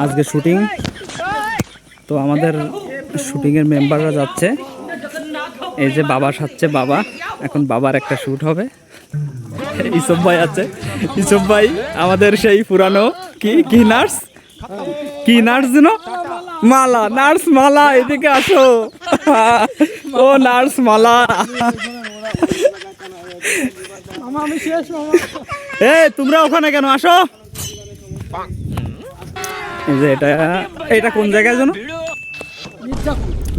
আজকে শুটিং, তো আমাদের শুটিংয়ের মেম্বাররা যাচ্ছে। এই যে বাবা সাজছে, বাবা এখন বাবার একটা শ্যুট হবে। ইসব ভাই আছে, ইসব ভাই আমাদের সেই পুরানো কি নার্স, কি নার্স যেন, মালা, নার্স মালা, এদিকে আসো। ও নার্স মালা, তোমরা ওখানে কেন, আসো। এই যে এটা কোন জায়গায় যেন,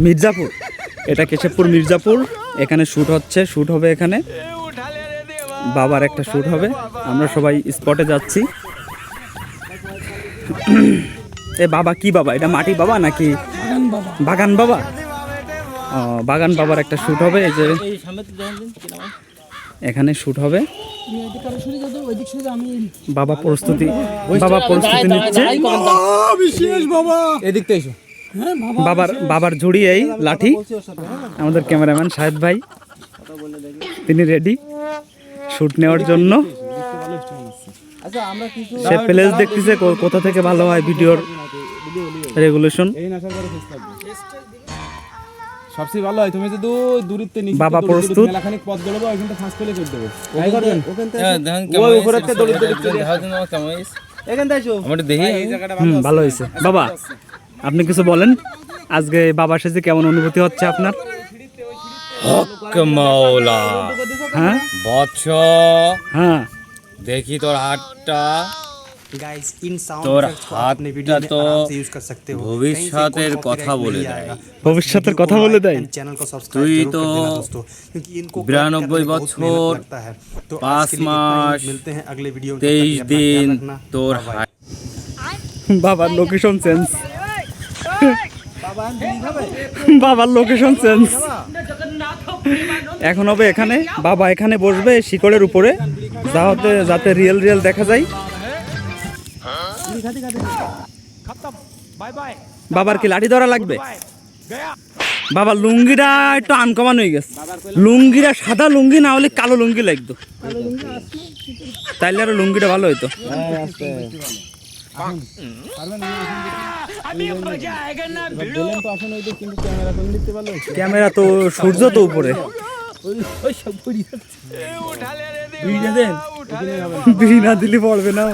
মির্জাপুর, এটা কেশবপুর মির্জাপুর। এখানে শ্যুট হবে এখানে বাবার একটা শ্যুট হবে। আমরা সবাই স্পটে যাচ্ছি। এ বাবা কি বাবা, এটা মাটি বাবা নাকি বাগান বাবা? ও, বাগান বাবার একটা শ্যুট হবে। এই যে এখানে শ্যুট হবে। বাবা প্রস্তুতি নিচ্ছে। বাবার ঝুড়ি এই লাঠি। আমাদের ক্যামেরাম্যান শাহেদ ভাই, তিনি রেডি শ্যুট নেওয়ার জন্য। সে প্লেস দেখতেছে কোথা থেকে ভালো হয় ভিডিওর রেগুলেশন। সবচেয়ে ভালো হয় তুমি যদি দূরত্বে নিচে বাবা প্রস্তুত, মেলাখানিক পথ গড়বো, ওইখানটা ফাঁস করে দেব। ওই উপরেতে দৌড় এখানটা এসো আমরা দেখি। এই জায়গাটা ভালো ভালো হয়েছে। বাবা আপনি কিছু বলেন, আজকে বাবা সেজে কেমন অনুভূতি হচ্ছে আপনার? হক মাওলা, হ্যাঁ বৎস, হ্যাঁ দেখি তোর হাতটা, गाइस इन साउंड তোর इफेक्ट्स को अपने वीडियो হাতটা में তো आराम से यूज कर सकते हो। ভবিষ্যতের কথা বলে দেয়। ভবিষ্যতের কথা বলে দেয়। चैनल को তুই सब्सक्राइब जरूर তো कर देना दोस्तों, क्योंकि इनको 92 বছর, लगता है। तो 5 মাস, मिलते हैं अगले वीडियो में। 23 দিন তোর বাবার লোকেশন চেঞ্জ, বাবার লোকেশন চেঞ্জ। এখন হবে এখানে, বাবা এখানে বসবে শিকড়ের উপরে, যাতে রিয়েল দেখা যায়। বাবার কি লাঠি ধরা লাগবে? বাবার লুঙ্গিটা একটু আনকমন হয়ে গেছে, লুঙ্গিটা সাদা লুঙ্গি না হলে কালো লুঙ্গি লাগতো, তাইলে আরো লুঙ্গিটা ভালো হইতো। ক্যামেরা তো সূর্য তো উপরে, বিড়ি না দিলে পড়বে না।